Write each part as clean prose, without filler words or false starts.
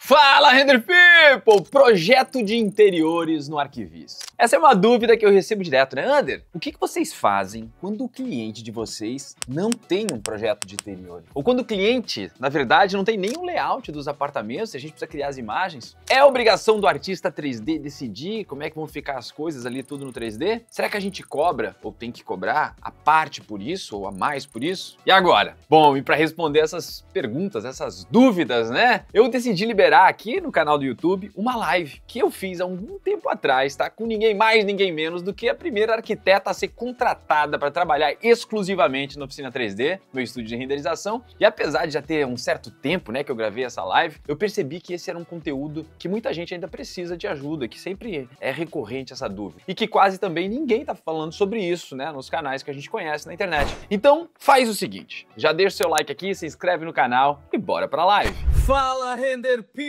Fala, Render People! Projeto de interiores no Arquivis. Essa é uma dúvida que eu recebo direto, né? Ander, o que vocês fazem quando o cliente de vocês não tem um projeto de interiores? Ou quando o cliente, na verdade, não tem nenhum layout dos apartamentos e a gente precisa criar as imagens? É obrigação do artista 3D decidir como é que vão ficar as coisas ali tudo no 3D? Será que a gente cobra, ou tem que cobrar, a parte por isso, ou a mais por isso? E agora? Bom, e para responder essas perguntas, essas dúvidas, né? Eu decidi liberar aqui no canal do YouTube uma live que eu fiz há algum tempo atrás, tá? Com ninguém mais, ninguém menos do que a primeira arquiteta a ser contratada para trabalhar exclusivamente na oficina 3D, meu estúdio de renderização. E apesar de já ter um certo tempo, né, que eu gravei essa live, eu percebi que esse era um conteúdo que muita gente ainda precisa de ajuda, que sempre é recorrente essa dúvida. E que quase também ninguém tá falando sobre isso, né, nos canais que a gente conhece na internet. Então, faz o seguinte, já deixa o seu like aqui, se inscreve no canal e bora pra live. Fala, Render People!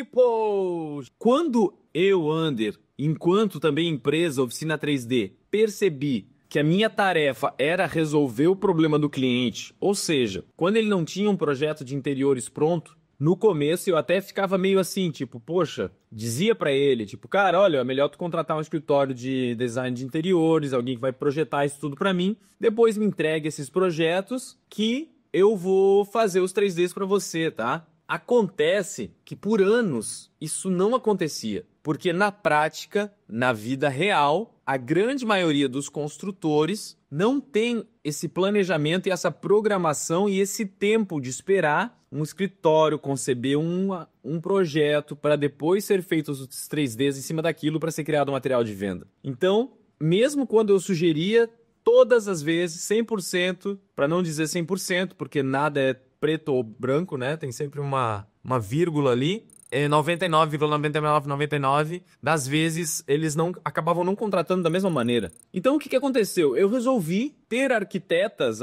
Quando eu, Ander, enquanto também empresa Oficina 3D, percebi que a minha tarefa era resolver o problema do cliente, ou seja, quando ele não tinha um projeto de interiores pronto, no começo eu até ficava meio assim, tipo, poxa, dizia pra ele, tipo, cara, olha, é melhor tu contratar um escritório de design de interiores, alguém que vai projetar isso tudo pra mim, depois me entregue esses projetos que eu vou fazer os 3Ds pra você, tá? Acontece que por anos isso não acontecia, porque na prática, na vida real, a grande maioria dos construtores não tem esse planejamento e essa programação e esse tempo de esperar um escritório conceber um projeto para depois ser feitos os 3Ds em cima daquilo para ser criado um material de venda. Então, mesmo quando eu sugeria, todas as vezes, 100%, para não dizer 100%, porque nada é preto ou branco, né? Tem sempre uma vírgula ali. 99,9999 das vezes eles acabavam não contratando da mesma maneira. Então o que aconteceu? Eu resolvi ter arquitetos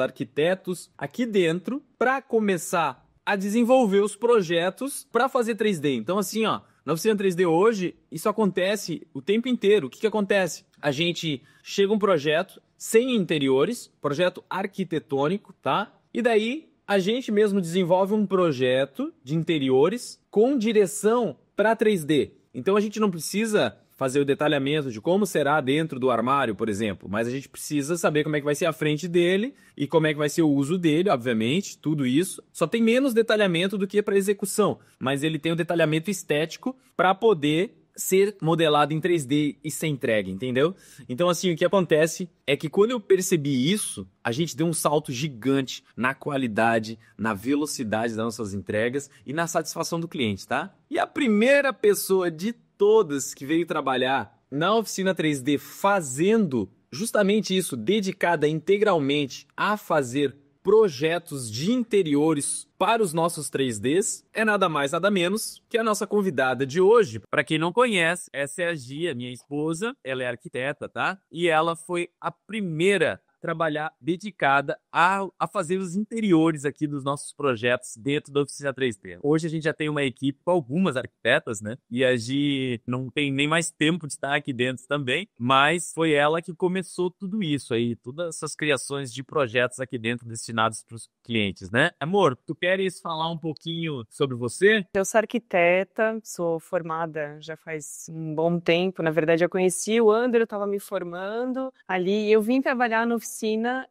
aqui dentro para começar a desenvolver os projetos para fazer 3D. Então assim, ó, na oficina 3D hoje, isso acontece o tempo inteiro. O que acontece? A gente chega um projeto sem interiores, projeto arquitetônico, tá? E daí a gente mesmo desenvolve um projeto de interiores com direção para 3D. Então a gente não precisa fazer o detalhamento de como será dentro do armário, por exemplo, mas a gente precisa saber como é que vai ser a frente dele e como é que vai ser o uso dele, obviamente, tudo isso. Só tem menos detalhamento do que para execução, mas ele tem o detalhamento estético para poder ser modelado em 3D e ser entregue, entendeu? Então, assim, o que acontece é que quando eu percebi isso, a gente deu um salto gigante na qualidade, na velocidade das nossas entregas e na satisfação do cliente, tá? E a primeira pessoa de todas que veio trabalhar na oficina 3D fazendo justamente isso, dedicada integralmente a fazer projetos de interiores para os nossos 3Ds, é nada mais, nada menos que a nossa convidada de hoje. Para quem não conhece, essa é a Gia, minha esposa, ela é arquiteta, tá? E ela foi a primeira a trabalhar dedicada a fazer os interiores aqui dos nossos projetos dentro da oficina 3D. Hoje a gente já tem uma equipe com algumas arquitetas, né? E a Gi não tem nem mais tempo de estar aqui dentro também, mas foi ela que começou tudo isso aí, todas essas criações de projetos aqui dentro destinados para os clientes, né? Amor, tu queres falar um pouquinho sobre você? Eu sou arquiteta, sou formada já faz um bom tempo. Na verdade, eu conheci o Ander, eu estava me formando ali. Eu vim trabalhar na oficina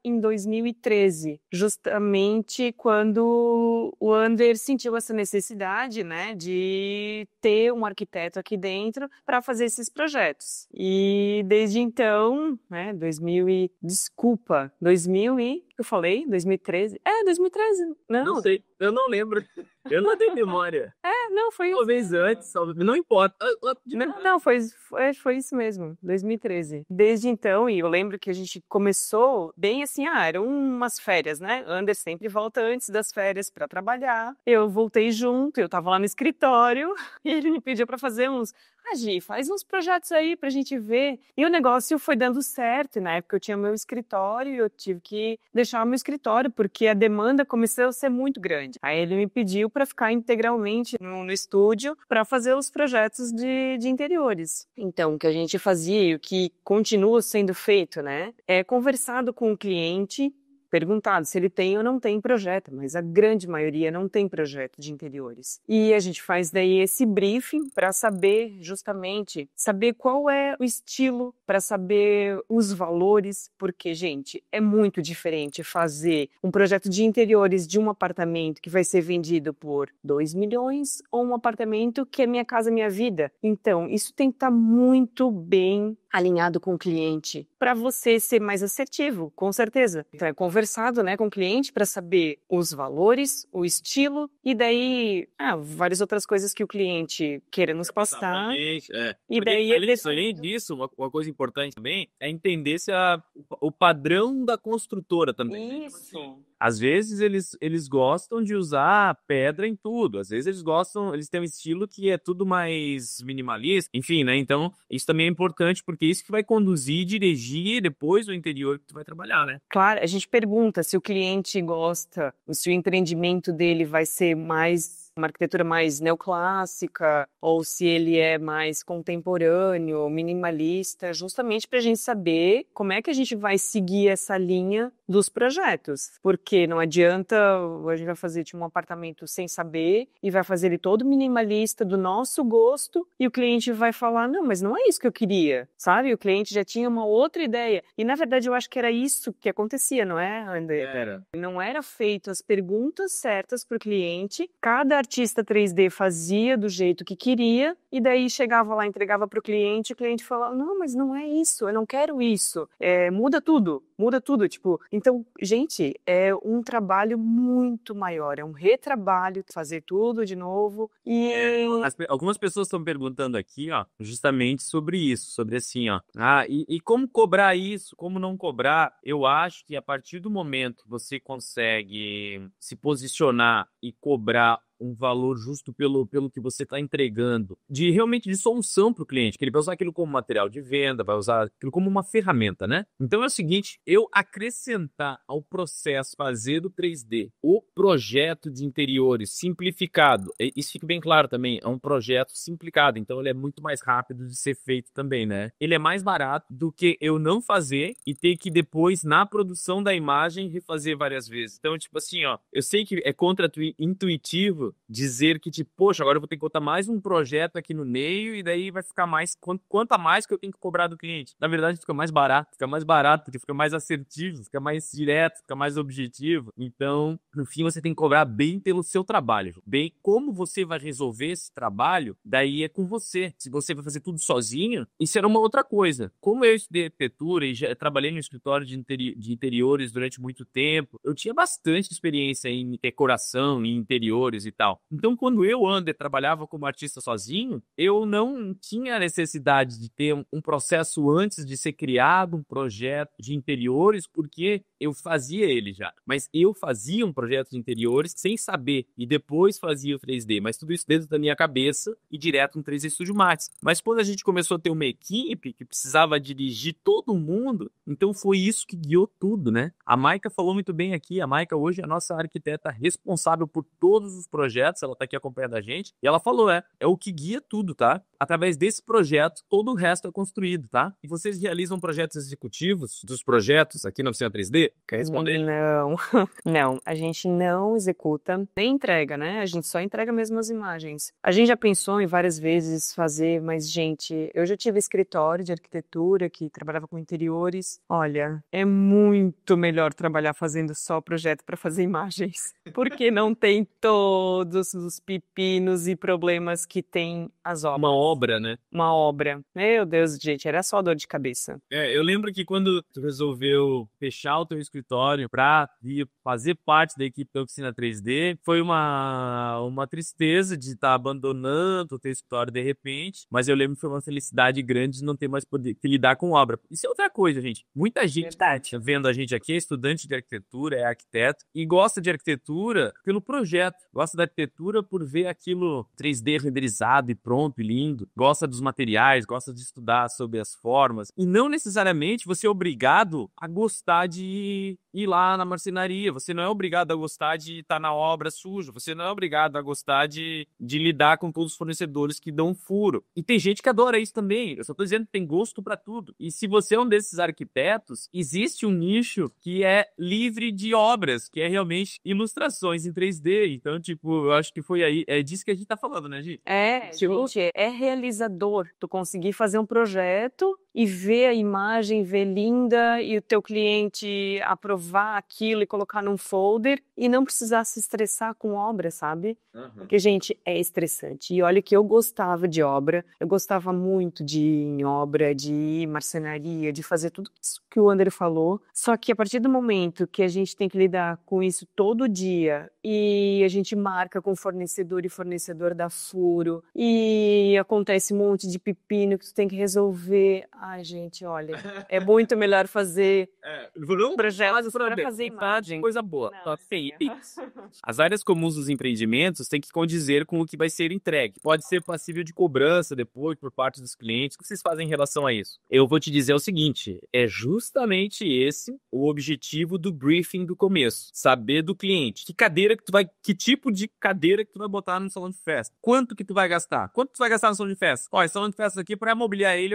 em 2013, justamente quando o Ander sentiu essa necessidade, né, de ter um arquiteto aqui dentro para fazer esses projetos. E desde então, né, 2000 e... Desculpa, 2000 e... Eu falei? 2013? 2013. Não sei, eu não lembro. Eu não tenho memória. Não, foi... Talvez antes, não importa. Não, foi isso mesmo, 2013. Desde então, e eu lembro que a gente começou bem assim, eram umas férias, né? Ander sempre volta antes das férias para trabalhar. Eu voltei junto, eu tava lá no escritório e ele me pediu para fazer uns... Gi, faz uns projetos aí pra gente ver. E o negócio foi dando certo. Na época eu tinha meu escritório e eu tive que deixar o meu escritório porque a demanda começou a ser muito grande. Aí ele me pediu para ficar integralmente no estúdio para fazer os projetos de interiores. Então, o que a gente fazia e o que continua sendo feito, né, é conversado com o cliente perguntado se ele tem ou não tem projeto, mas a grande maioria não tem projeto de interiores. E a gente faz daí esse briefing para saber justamente, saber qual é o estilo, para saber os valores, porque, gente, é muito diferente fazer um projeto de interiores de um apartamento que vai ser vendido por 2 milhões ou um apartamento que é Minha Casa Minha Vida. Então, isso tem que estar muito bem alinhado com o cliente para você ser mais assertivo, com certeza. Então, é conversado, né, com o cliente para saber os valores, o estilo e daí várias outras coisas que o cliente queira nos passar. E daí além disso, uma coisa importante também é entender se o padrão da construtora também. Isso. Às vezes eles gostam de usar pedra em tudo. Às vezes eles têm um estilo que é tudo mais minimalista. Enfim, né? Então, isso também é importante, porque isso que vai conduzir e dirigir depois o interior que tu vai trabalhar, né? Claro, a gente pergunta se o cliente gosta, se o empreendimento dele vai ser uma arquitetura mais neoclássica, ou se ele é mais contemporâneo, minimalista, justamente para a gente saber como é que a gente vai seguir essa linha dos projetos. Porque não adianta a gente vai fazer um apartamento sem saber e vai fazer ele todo minimalista do nosso gosto e o cliente vai falar, não, mas não é isso que eu queria, sabe? O cliente já tinha uma outra ideia. E na verdade eu acho que era isso que acontecia, não é, André? Era. Não era feito as perguntas certas para o cliente, cada artista 3D fazia do jeito que queria e daí chegava lá, entregava para o cliente falava, não, mas não é isso, eu não quero isso, muda tudo. Então, gente, é um trabalho muito maior, é um retrabalho, fazer tudo de novo e... Algumas pessoas estão perguntando aqui, ó, justamente sobre isso, sobre assim, ó, e como cobrar isso, como não cobrar. Eu acho que a partir do momento que você consegue se posicionar e cobrar um valor justo pelo que você está entregando, realmente de solução para o cliente, que ele vai usar aquilo como material de venda, vai usar aquilo como uma ferramenta, né? Então é o seguinte, eu acrescentar ao processo fazer do 3D o projeto de interiores simplificado, isso fica bem claro também, é um projeto simplificado, então ele é muito mais rápido de ser feito também, né? Ele é mais barato do que eu não fazer e ter que depois, na produção da imagem, refazer várias vezes. Então, tipo assim, ó, eu sei que é contra-intuitivo dizer que, tipo, poxa, agora eu vou ter que botar mais um projeto aqui no meio e daí vai ficar mais, quanto a mais que eu tenho que cobrar do cliente. Na verdade, fica mais barato, porque fica mais assertivo, fica mais direto, fica mais objetivo. Então, no fim, você tem que cobrar bem pelo seu trabalho. Bem, como você vai resolver esse trabalho, daí é com você. Se você vai fazer tudo sozinho, isso era uma outra coisa. Como eu estudei arquitetura e já trabalhei no escritório de interiores durante muito tempo, eu tinha bastante experiência em decoração, em interiores e tal. Então, quando eu, Ander, trabalhava como artista sozinho, eu não tinha a necessidade de ter um processo antes de ser criado um projeto de interiores, porque eu fazia ele já. Mas eu fazia um projeto de interiores sem saber, e depois fazia o 3D, mas tudo isso dentro da minha cabeça e direto no 3D Studio Max. Mas quando a gente começou a ter uma equipe que precisava dirigir todo mundo, então foi isso que guiou tudo, né? A Maika falou muito bem aqui, a Maika hoje é a nossa arquiteta responsável por todos os projetos, ela tá aqui acompanhando a gente, e ela falou, é o que guia tudo, tá? Através desse projeto, todo o resto é construído, tá? E vocês realizam projetos executivos dos projetos aqui na Oficina 3D? Quer responder? Não, não, a gente não executa, nem entrega, né? A gente só entrega mesmo as imagens. A gente já pensou em várias vezes fazer, mas, gente, eu já tive escritório de arquitetura que trabalhava com interiores. Olha, é muito melhor trabalhar fazendo só projeto para fazer imagens, porque não tem todos os pepinos e problemas que tem as obras. Uma obra, né? Uma obra. Meu Deus, gente, era só dor de cabeça. Eu lembro que quando tu resolveu fechar o teu escritório pra vir fazer parte da equipe da Oficina 3D, foi uma tristeza de estar abandonando o teu escritório de repente, mas eu lembro que foi uma felicidade grande de não ter mais poder que lidar com obra. Isso é outra coisa, gente. Muita gente vendo a gente aqui é estudante de arquitetura, é arquiteto, e gosta de arquitetura pelo projeto, gosta da arquitetura por ver aquilo 3D renderizado e pronto e lindo, estudando, gosta dos materiais, gosta de estudar sobre as formas. E não necessariamente você é obrigado a gostar de ir lá na marcenaria. Você não é obrigado a gostar de estar na obra suja. Você não é obrigado a gostar de lidar com todos os fornecedores que dão furo. E tem gente que adora isso também. Eu só tô dizendo que tem gosto para tudo. E se você é um desses arquitetos, existe um nicho que é livre de obras, que é realmente ilustrações em 3D. Então, tipo, eu acho que foi aí. É disso que a gente tá falando, né, Gi? Gente, é realizador tu conseguir fazer um projeto e ver a imagem, ver linda, e o teu cliente aprovar aquilo e colocar num folder e não precisar se estressar com obra, sabe? Porque, gente, é estressante. E olha que eu gostava de obra, eu gostava muito de ir em obra, de ir em marcenaria, de fazer tudo isso que o Ander falou. Só que a partir do momento que a gente tem que lidar com isso todo dia e a gente marca com fornecedor e fornecedor dá furo e acontece um monte de pepino que tu tem que resolver. Ai, gente, olha, é muito melhor fazer projetos para fazer imagem. Coisa boa. Não, Só que tem assim, as áreas comuns dos empreendimentos têm que condizer com o que vai ser entregue. Pode ser passível de cobrança depois por parte dos clientes. O que vocês fazem em relação a isso? Eu vou te dizer o seguinte, é justamente esse o objetivo do briefing do começo. Saber do cliente. Que tipo de cadeira que tu vai botar no salão de festa? Quanto que tu vai gastar? Quanto tu vai gastar no salão de festa? Olha, salão de festa aqui, para mobiliar ele,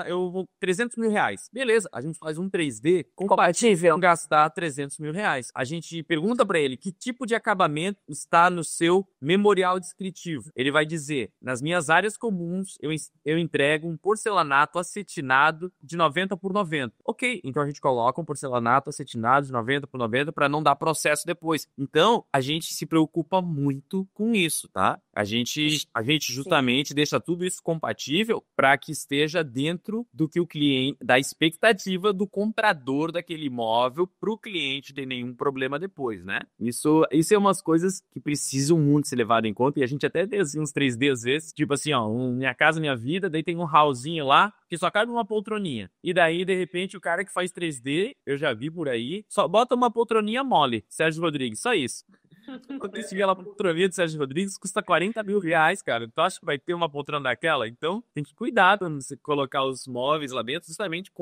eu vou 300 mil reais. Beleza, a gente faz um 3D compatível com gastar 300 mil reais. A gente pergunta para ele que tipo de acabamento está no seu memorial descritivo. Ele vai dizer, nas minhas áreas comuns, eu entrego um porcelanato acetinado de 90 por 90. Ok, então a gente coloca um porcelanato acetinado de 90 por 90 para não dar processo depois. Então, a gente se preocupa muito com isso, tá? A gente justamente deixa tudo isso compatível para que esteja dentro do que o cliente, da expectativa do comprador daquele imóvel para o cliente ter nenhum problema depois, né? Isso é umas coisas que precisam muito ser levado em conta e a gente até tem assim, uns 3D às vezes, tipo assim, ó, Minha Casa Minha Vida, daí tem um hallzinho lá que só cabe uma poltroninha. E daí, de repente, o cara que faz 3D, eu já vi por aí, só bota uma poltroninha mole, Sérgio Rodrigues, só isso. Quando você vê lá a poltroninha do Sérgio Rodrigues, custa 40 mil reais, cara. Tu acha que vai ter uma poltrona daquela? Então, tem que cuidar quando você colocar os móveis lá dentro, justamente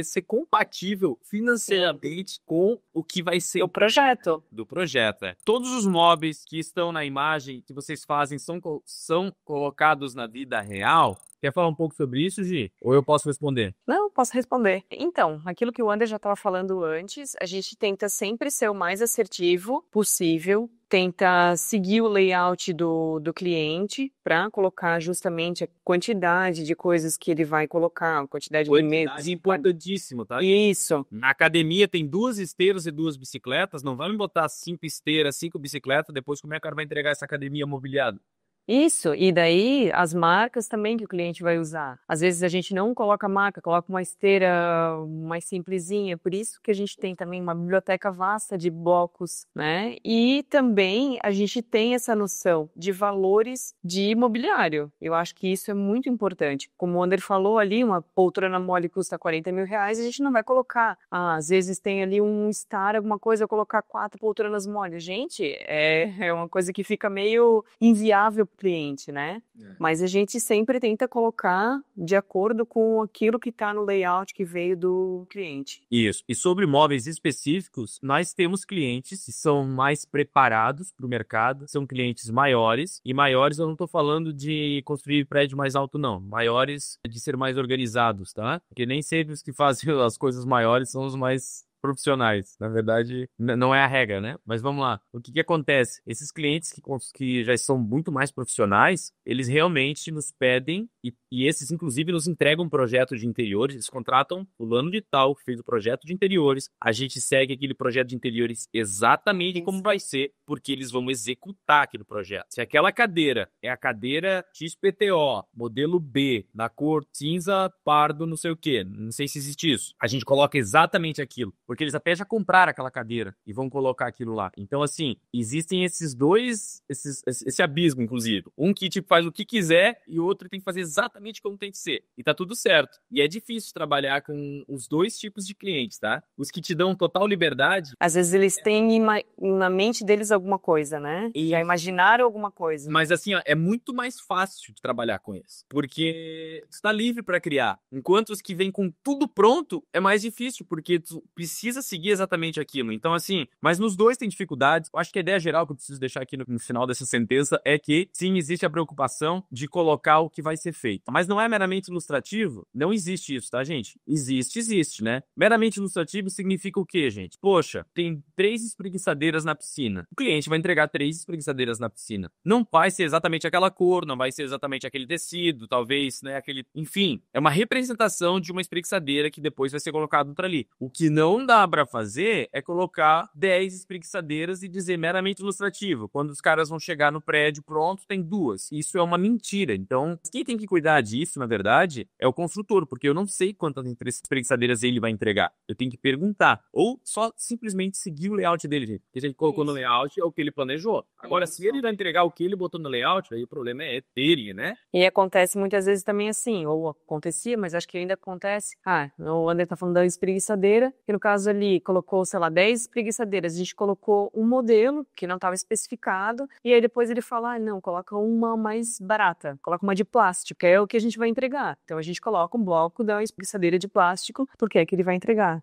ser compatível financeiramente com o que vai ser o projeto. do projeto. Todos os móveis que estão na imagem que vocês fazem são colocados na vida real. Quer falar um pouco sobre isso, Gi? Ou eu posso responder? Não, posso responder. Então, aquilo que o Ander já estava falando antes, a gente tenta sempre ser o mais assertivo possível, tenta seguir o layout do cliente para colocar justamente a quantidade de coisas que ele vai colocar, a quantidade de metros. Importantíssimo, tá? Isso. Na academia tem 2 esteiras e 2 bicicletas, não vai me botar 5 esteiras, 5 bicicletas, depois como é que o cara vai entregar essa academia mobiliada? Isso, e daí as marcas também que o cliente vai usar. Às vezes a gente não coloca marca, coloca uma esteira mais simplesinha, por isso que a gente tem também uma biblioteca vasta de blocos, né? E também a gente tem essa noção de valores de imobiliário. Eu acho que isso é muito importante. Como o Ander falou ali, uma poltrona mole custa 40 mil reais, a gente não vai colocar, às vezes tem ali um estar, alguma coisa, colocar 4 poltronas mole. Gente, é uma coisa que fica meio inviável cliente, né? Mas a gente sempre tenta colocar de acordo com aquilo que está no layout que veio do cliente. Isso. E sobre móveis específicos, nós temos clientes que são mais preparados para o mercado, são clientes maiores, e maiores eu não estou falando de construir prédio mais alto, não. Maiores de ser mais organizados, tá? Porque nem sempre os que fazem as coisas maiores são os mais profissionais. Na verdade, não é a regra, né? Mas vamos lá. O que acontece? Esses clientes que já são muito mais profissionais, eles realmente nos pedem e esses, inclusive, nos entregam um projeto de interiores. Eles contratam fulano de tal que fez o projeto de interiores. A gente segue aquele projeto de interiores exatamente como vai ser, porque eles vão executar aquele projeto. Se aquela cadeira é a cadeira XPTO, modelo B, na cor cinza, pardo, não sei o quê, não sei se existe isso. A gente coloca exatamente aquilo. Porque eles até já compraram aquela cadeira e vão colocar aquilo lá. Então, assim, existem esses dois, esse abismo, inclusive. Um que tipo, faz o que quiser e o outro tem que fazer exatamente exatamente como tem que ser. E tá tudo certo. E é difícil trabalhar com os dois tipos de clientes, tá? Os que te dão total liberdade. Às vezes eles têm na mente deles alguma coisa, né? E já imaginaram alguma coisa. Mas assim, ó, é muito mais fácil de trabalhar com eles. Porque tu tá livre pra criar. Enquanto os que vêm com tudo pronto, é mais difícil, porque tu precisa seguir exatamente aquilo. Então, assim, mas nos dois tem dificuldades. Eu acho que a ideia geral que eu preciso deixar aqui no final dessa sentença é que, sim, existe a preocupação de colocar o que vai ser feito. Mas não é meramente ilustrativo? Não existe isso, tá, gente? Existe, né? Meramente ilustrativo significa o quê, gente? Poxa, tem 3 espreguiçadeiras na piscina. O cliente vai entregar 3 espreguiçadeiras na piscina. Não vai ser exatamente aquela cor, não vai ser exatamente aquele tecido, talvez, né, aquele... Enfim, é uma representação de uma espreguiçadeira que depois vai ser colocado outra ali. O que não dá pra fazer é colocar 10 espreguiçadeiras e dizer meramente ilustrativo. Quando os caras vão chegar no prédio pronto, tem 2. Isso é uma mentira. Então, quem tem que cuidar disso, na verdade, é o construtor, porque eu não sei quantas espreguiçadeiras ele vai entregar. Eu tenho que perguntar. Ou só simplesmente seguir o layout dele, gente. Porque se ele colocou no layout, é o que ele planejou. Agora, se ele vai entregar o que ele botou no layout, aí o problema é dele, né? E acontece muitas vezes também assim, ou acontecia, mas acho que ainda acontece. O André tá falando da espreguiçadeira, que no caso ali colocou, sei lá, 10 espreguiçadeiras. A gente colocou um modelo que não estava especificado, e aí depois ele fala, não, coloca uma mais barata, coloca uma de plástico, que é o que a gente vai entregar. Então a gente coloca um bloco da espreguiçadeira de plástico, porque é que ele vai entregar.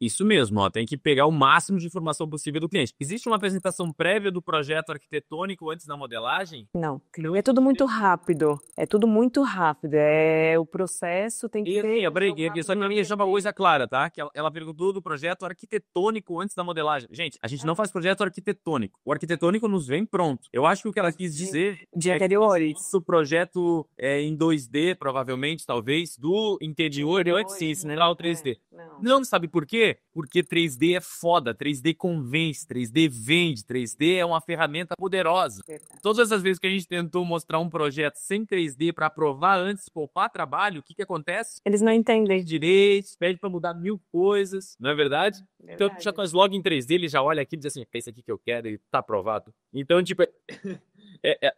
Isso mesmo, ó, tem que pegar o máximo de informação possível do cliente. Existe uma apresentação prévia do projeto arquitetônico antes da modelagem? Não, é tudo muito rápido. É tudo muito rápido. O processo tem que ser... Só pra mim deixar uma coisa clara, tá? Que ela perguntou do projeto arquitetônico antes da modelagem. Gente, a gente não faz projeto arquitetônico. O arquitetônico nos vem pronto. Eu acho que o que ela quis dizer de anteriores. O projeto em 2D, provavelmente, talvez, do interior antes sim, ensinar o 3D. Não, sabe por quê? Porque 3D é foda, 3D convence, 3D vende, 3D é uma ferramenta poderosa. Todas essas vezes que a gente tentou mostrar um projeto sem 3D para aprovar antes, poupar trabalho, o que que acontece? Eles não entendem Direitos, pede para mudar 1000 coisas, não é verdade? Então, já com as log em 3D, ele já olha aqui e diz assim, é isso aqui que eu quero e tá aprovado. Então, tipo,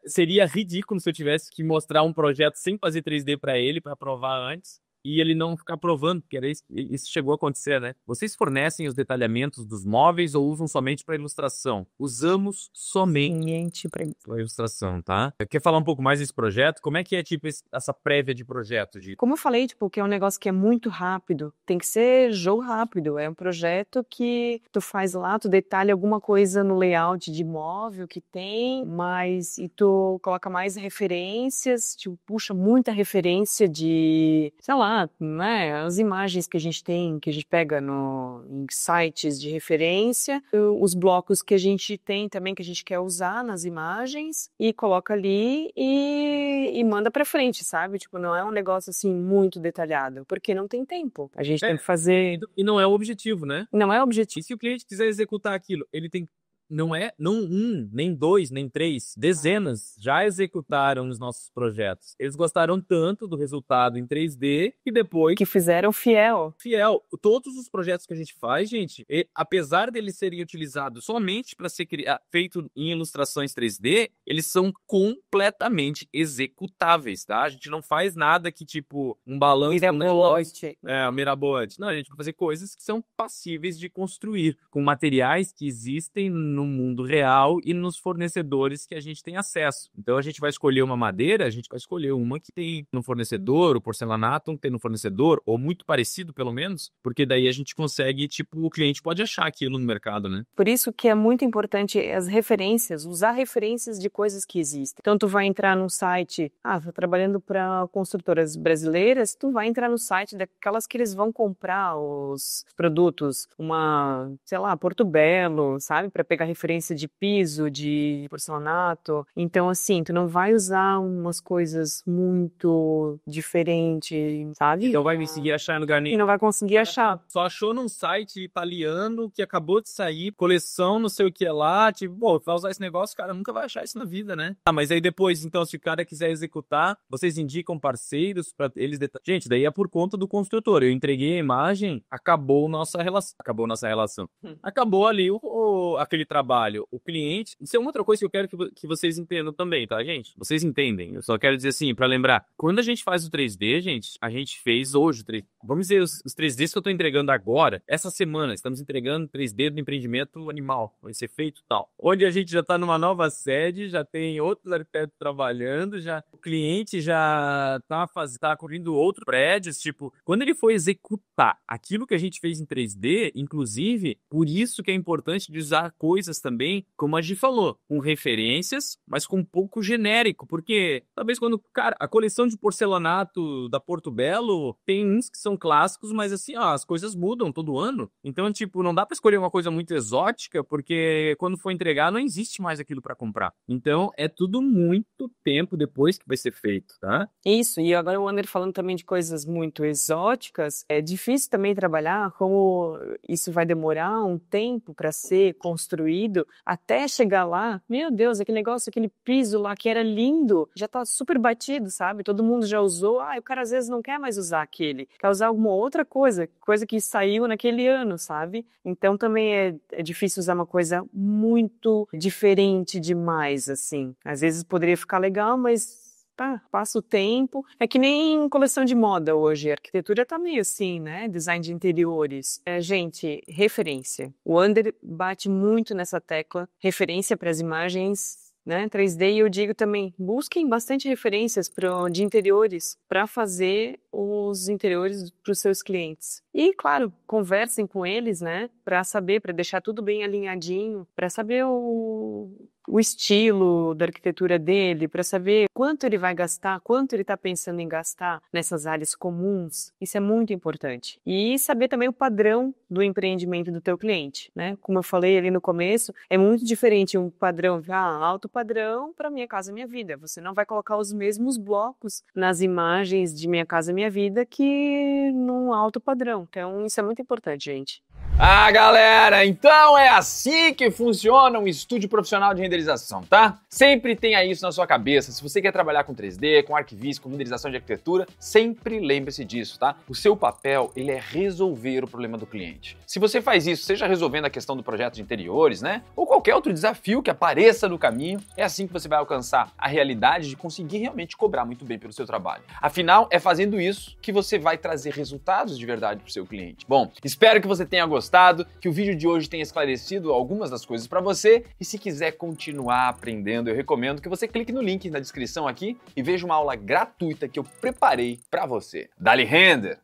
seria ridículo se eu tivesse que mostrar um projeto sem fazer 3D para ele, para aprovar antes. E ele não ficar provando, porque era isso chegou a acontecer, né? Vocês fornecem os detalhamentos dos móveis ou usam somente para ilustração? Usamos somente para ilustração, tá? Quer falar um pouco mais desse projeto? Como é que é, tipo, essa prévia de projeto? Como eu falei, tipo, que é um negócio que é muito rápido. Tem que ser jogo rápido. É um projeto que tu faz lá, tu detalha alguma coisa no layout de móvel que tem, e tu coloca mais referências, tipo, puxa muita referência de, sei lá, né, as imagens que a gente tem, que a gente pega em sites de referência, os blocos que a gente tem também, que a gente quer usar nas imagens, e coloca ali e manda pra frente, sabe? Tipo, não é um negócio assim muito detalhado, porque não tem tempo. A gente tem que fazer... E não é o objetivo, né? Não é o objetivo. E se o cliente quiser executar aquilo, ele tem... Não um, nem 2, nem 3, dezenas já executaram os nossos projetos. Eles gostaram tanto do resultado em 3D que depois... Que fizeram fiel. Todos os projetos que a gente faz, gente, apesar deles serem utilizados somente para ser feito em ilustrações 3D, eles são completamente executáveis, tá? A gente não faz nada que, tipo, um balanço... Miraboante. Não, a gente vai fazer coisas que são passíveis de construir, com materiais que existem no mundo real e nos fornecedores que a gente tem acesso. Então a gente vai escolher uma madeira, a gente vai escolher uma que tem no fornecedor, o porcelanato que tem no fornecedor, ou muito parecido pelo menos, porque daí a gente consegue, tipo, o cliente pode achar aquilo no mercado, né? Por isso que é muito importante as referências, usar referências de coisas que existem. Então tu vai entrar num site, tô trabalhando para construtoras brasileiras, tu vai entrar no site daquelas que eles vão comprar os produtos, sei lá, Porto Belo, sabe? Para pegar referência de piso, de porcelanato. Então, assim, tu não vai usar umas coisas muito diferentes, sabe? Então vai conseguir achar no lugar nenhum. E não vai conseguir achar. Só achou num site italiano que acabou de sair, coleção não sei o que lá, tipo, vai usar esse negócio, cara, nunca vai achar isso na vida, né? Mas aí depois, então, se o cara quiser executar, vocês indicam parceiros para eles Gente, daí é por conta do construtor. Eu entreguei a imagem, acabou nossa relação. Acabou ali aquele trabalho, o cliente... Isso é uma outra coisa que eu quero que vocês entendam também, tá, gente? Vocês entendem. Eu só quero dizer assim, pra lembrar. Quando a gente faz o 3D, gente, a gente fez hoje o 3D. Vamos dizer, os 3Ds que eu tô entregando agora, essa semana, estamos entregando 3D do empreendimento animal. Vai ser feito tal. Onde a gente já tá numa nova sede, já tem outros arquitetos trabalhando, já o cliente já tá construindo outros prédios. Tipo, quando ele for executar aquilo que a gente fez em 3D, inclusive, por isso que é importante de usar coisas também, como a Gi falou, com referências, mas com um pouco genérico, porque talvez quando, cara, a coleção de porcelanato da Porto Belo tem uns que são clássicos, mas assim, ó, as coisas mudam todo ano, então, tipo, não dá pra escolher uma coisa muito exótica, porque quando for entregar não existe mais aquilo pra comprar. Então, é tudo muito tempo depois que vai ser feito, tá? Isso, e agora o Ander falando também de coisas muito exóticas, é difícil também trabalhar, como isso vai demorar um tempo para ser construído, até chegar lá, meu Deus, aquele negócio, aquele piso lá que era lindo, já tá super batido, sabe? Todo mundo já usou, o cara às vezes não quer mais usar aquele, quer usar alguma outra coisa que saiu naquele ano, sabe? Então também é difícil usar uma coisa muito diferente demais, assim. Às vezes poderia ficar legal, mas tá, passa o tempo. É que nem coleção de moda hoje. A arquitetura tá meio assim, né? Design de interiores. Gente, referência. O Ander bate muito nessa tecla. Referência para as imagens, né? 3D, e eu digo também, busquem bastante referências de interiores para fazer os interiores para os seus clientes. E, claro, conversem com eles, né? Para saber, para deixar tudo bem alinhadinho, para saber o estilo da arquitetura dele, para saber quanto ele vai gastar, quanto ele está pensando em gastar nessas áreas comuns. Isso é muito importante. E saber também o padrão do empreendimento do teu cliente, né? Como eu falei ali no começo, é muito diferente um padrão, alto padrão para Minha Casa Minha Vida. Você não vai colocar os mesmos blocos nas imagens de Minha Casa Minha Vida que num alto padrão. Então, isso é muito importante, gente. Ah, galera, então é assim que funciona um estúdio profissional de renderização, tá? Sempre tenha isso na sua cabeça. Se você quer trabalhar com 3D, com arquivística, com renderização de arquitetura, sempre lembre-se disso, tá? O seu papel, ele é resolver o problema do cliente. Se você faz isso, seja resolvendo a questão do projeto de interiores, né? Ou qualquer outro desafio que apareça no caminho, é assim que você vai alcançar a realidade de conseguir realmente cobrar muito bem pelo seu trabalho. Afinal, é fazendo isso que você vai trazer resultados de verdade para o seu cliente. Bom, espero que você tenha gostado, que o vídeo de hoje tenha esclarecido algumas das coisas para você, e se quiser continuar aprendendo, eu recomendo que você clique no link na descrição aqui e veja uma aula gratuita que eu preparei para você. Dá-lhe render!